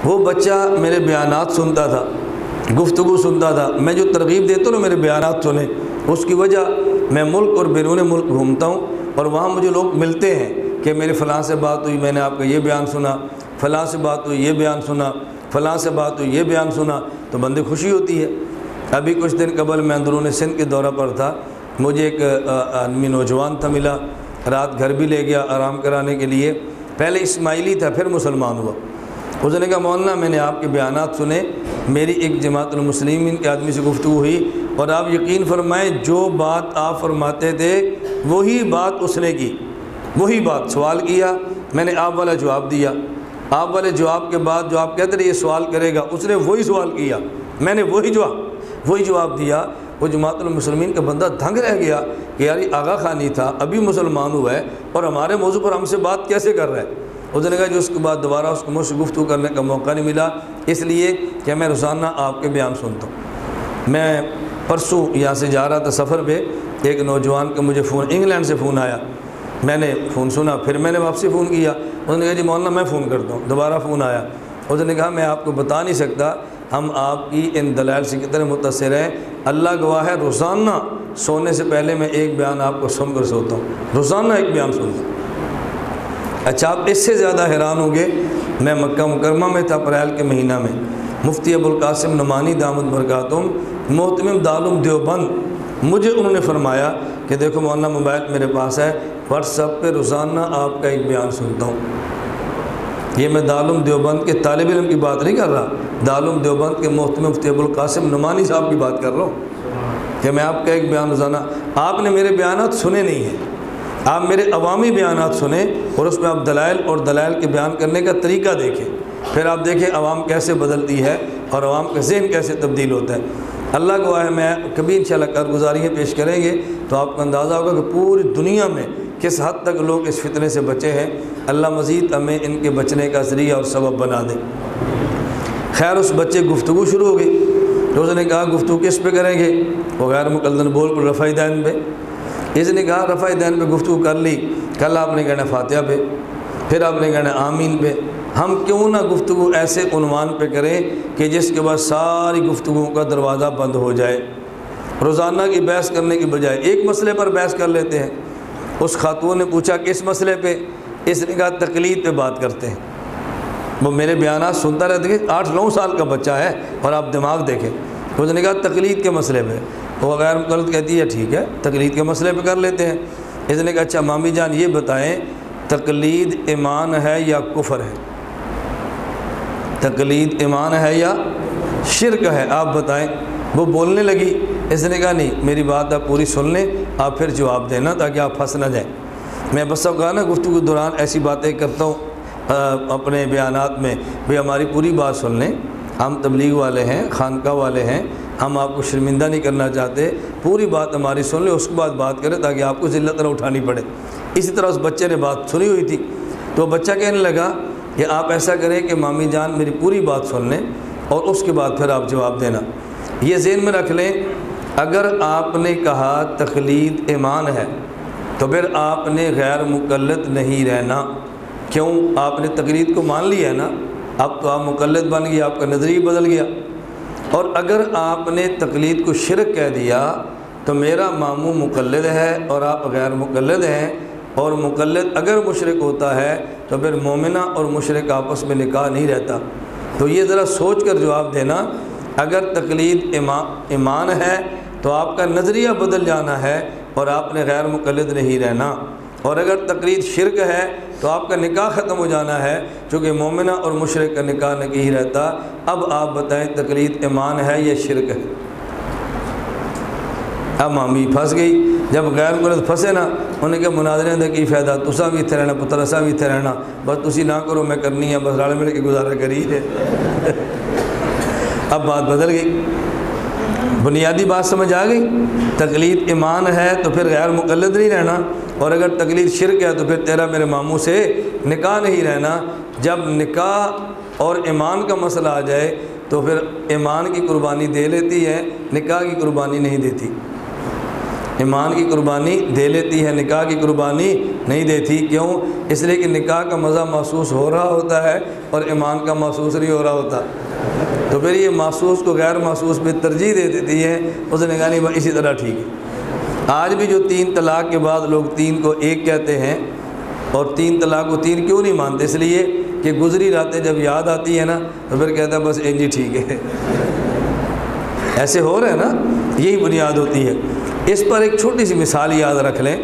وہ بچہ میرے بیانات سنتا تھا، گفتگو سنتا تھا، میں جو ترغیب دیتا ہوں نا میرے بیانات سنے، اس کی وجہ میں ملک اور بیرون ملک گھومتا ہوں اور وہاں مجھے لوگ ملتے ہیں کہ میرے فلاں سے بات ہوئی، میں نے آپ کا یہ بیان سنا، فلاں سے بات ہوئی یہ بیان سنا، فلاں سے بات ہوئی یہ بیان سنا، تو بندے خوشی ہوتی ہے۔ ابھی کچھ دن قبل میں اندرون سندھ کے دورہ پر تھا، مجھے ایک آدمی نوجوان تھا ملا، رات گھر بھی لے گیا آرام کرانے کے لیے، پہلے اسماعیلی تھا پھر مسلمان ہوا۔ اس نے کہا مولانا میں نے آپ کے بیانات سنے، میری ایک جماعت المسلمین کے آدمی سے گفتگو ہوئی اور آپ یقین فرمائیں جو بات آپ فرماتے تھے وہی بات اس نے کی، وہی بات سوال کیا، میں نے آپ والا جواب دیا، آپ والے جواب کے بعد جو آپ کہتے رہے یہ سوال کرے گا اس نے وہی سوال کیا، میں نے وہی جواب دیا۔ وہ جماعت المسلمین کا بندہ دھنگ رہ گیا کہ یار یہ آغا خانی تھا ابھی مسلمان ہوا ہے اور ہمارے موضوع پر ہم سے بات کیسے کر رہا ہے۔ اس نے کہا جو اس کے بعد دوبارہ اس کو مجھ سے گفتگو کرنے کا موقع نہیں ملا، اس لیے کہ میں روزانہ آپ کے بیان سنتا ہوں۔ میں پرسوں یہاں سے جا رہا تھا سفر پہ، ایک نوجوان کا مجھے فون انگلینڈ سے فون آیا، میں نے فون سنا، پھر میں نے واپسی فون کیا، اس نے کہا جی مولانا میں فون کرتا ہوں، دوبارہ فون آیا، اس نے کہا میں آپ کو بتا نہیں سکتا ہم آپ کی ان دلائل سے کتنے متاثر ہیں، اللہ گواہ ہے روزانہ سونے سے پہلے میں ایک بیان آپ کو سن کر سوتا ہوں، روزانہ ایک بیان سنتا ہوں۔ اچھا آپ اس سے زیادہ حیران ہوں گے، میں مکہ مکرمہ میں تھا اپریل کے مہینہ میں، مفتی ابوالقاسم نعمانی دامت برکاتہم محتمم دارالعلوم دیوبند، مجھے انہوں نے فرمایا کہ دیکھو مولانا موبائل میرے پاس ہے، واٹس ایپ پہ روزانہ آپ کا ایک بیان سنتا ہوں۔ یہ میں دارالعلوم دیوبند کے طالب علم کی بات نہیں کر رہا، دارالعلوم دیوبند کے محتمم مفتی ابوالقاسم نعمانی صاحب کی بات کر رہا ہوں کہ میں آپ کا ایک بیان روزانہ، آپ نے میرے بیانات سنے نہیں ہیں، آپ میرے عوامی بیانات سنیں اور اس میں آپ دلائل اور دلائل کے بیان کرنے کا طریقہ دیکھیں، پھر آپ دیکھیں عوام کیسے بدلتی ہے اور عوام کا ذہن کیسے تبدیل ہوتا ہے۔ اللہ گواہ ہے میں کبھی انشاءاللہ کارگزاریاں پیش کریں گے تو آپ کو اندازہ ہوگا کہ پوری دنیا میں کس حد تک لوگ اس فتنے سے بچے ہیں، اللہ مزید ہمیں ان کے بچنے کا ذریعہ اور سبب بنا دے۔ خیر اس بچے گفتگو شروع ہو گئی، تو اس نے کہا گفتگو کس پہ کریں گے، وہ غیر مقلدن بول کر رفع دین پہ، اس نے کہا رفع دین پہ گفتگو کر لی، کل آپ نے کہنا فاتحہ پہ، پھر آپ نے کہنا آمین پہ، ہم کیوں نہ گفتگو ایسے عنوان پہ کریں کہ جس کے بعد ساری گفتگو کا دروازہ بند ہو جائے، روزانہ کی بحث کرنے کی بجائے ایک مسئلے پر بحث کر لیتے ہیں۔ اس خاتون نے پوچھا کہ اس مسئلے پہ، اس نے کہا تقلید پہ بات کرتے ہیں۔ وہ میرے بیانات سنتا رہتا کہ 8-9 سال کا بچہ ہے اور آپ دماغ دیکھیں، اس نے کہا تقلید کے مسئلے پہ، وہ غیر مقلد کہتی ہے ٹھیک ہے تقلید کے مسئلے پہ کر لیتے ہیں۔ اس نے کہا اچھا مامی جان یہ بتائیں تقلید ایمان ہے یا کفر ہے، تقلید ایمان ہے یا شرک ہے، آپ بتائیں۔ وہ بولنے لگی، اس نے کہا نہیں میری بات آپ پوری سن لیں آپ پھر جواب دینا تاکہ آپ پھنس نہ جائیں۔ میں بس اب کہا نا گفتگو کے دوران ایسی باتیں کرتا ہوں اپنے بیانات میں، بھی ہماری پوری بات سن لیں، ہم تبلیغ والے ہیں، خانقاہ والے ہیں، ہم آپ کو شرمندہ نہیں کرنا چاہتے، پوری بات ہماری سن لیں اس کے بعد بات کریں تاکہ آپ کو ذلت نہ اٹھانی پڑے۔ اسی طرح اس بچے نے بات سنی ہوئی تھی، تو بچہ کہنے لگا کہ آپ ایسا کریں کہ مامی جان میری پوری بات سن لیں اور اس کے بعد پھر آپ جواب دینا۔ یہ ذہن میں رکھ لیں اگر آپ نے کہا تقلید ایمان ہے تو پھر آپ نے غیر مقلد نہیں رہنا، کیوں؟ آپ نے تقلید کو مان لیا ہے نا، اب تو آپ مقلد بن گیا، آپ کا نظریہ بدل گیا۔ اور اگر آپ نے تقلید کو شرک کہہ دیا تو میرا ماموں مقلد ہے اور آپ غیر مقلد ہیں، اور مقلد اگر مشرک ہوتا ہے تو پھر مومنہ اور مشرک آپس میں نکاح نہیں رہتا۔ تو یہ ذرا سوچ کر جواب دینا، اگر تقلید ایمان ہے تو آپ کا نظریہ بدل جانا ہے اور آپ نے غیر مقلد نہیں رہنا، اور اگر تقلید شرک ہے تو آپ کا نکاح ختم ہو جانا ہے، چونکہ مومنہ اور مشرک کا نکاح نہیں رہتا۔ اب آپ بتائیں تقلید ایمان ہے یا شرک ہے؟ اب مامی پھنس گئی، جب غیر مقلد پھنسے نا انہیں کہا مناظرے دا کی فائدہ، تسا بھی اتنے رہنا پتر اسا بھی اتنے رہنا، بس تسی نہ کرو میں کرنی ہے، بس رل مل کے گزارا کری ہے۔ اب بات بدل گئی، بنیادی بات سمجھ آ گئی، تقلید ایمان ہے تو پھر غیر مقلد نہیں رہنا، اور اگر تقلید شرک ہے تو پھر تیرا میرے ماموں سے نکاح نہیں رہنا۔ جب نکاح اور ایمان کا مسئلہ آ جائے تو پھر ایمان کی قربانی دے لیتی ہے، نکاح کی قربانی نہیں دیتی۔ ایمان کی قربانی دے لیتی ہے، نکاح کی قربانی نہیں دیتی۔ کیوں؟ اس لیے کہ نکاح کا مزہ محسوس ہو رہا ہوتا ہے اور ایمان کا محسوس نہیں ہو رہا ہوتا، تو پھر یہ محسوس کو غیر محسوس پہ ترجیح دے دیتی ہے۔ اس نے کہا نہیں اسی طرح ٹھیک ہے۔ آج بھی جو 3 طلاق کے بعد لوگ 3 کو 1 کہتے ہیں اور 3 طلاق کو 3 کیوں نہیں مانتے؟ اس لیے کہ گزری راتیں جب یاد آتی ہے نا تو پھر کہتا ہے بس جی ٹھیک ہے۔ ایسے ہو رہے ہیں نا، یہی بنیاد ہوتی ہے۔ اس پر ایک چھوٹی سی مثال یاد رکھ لیں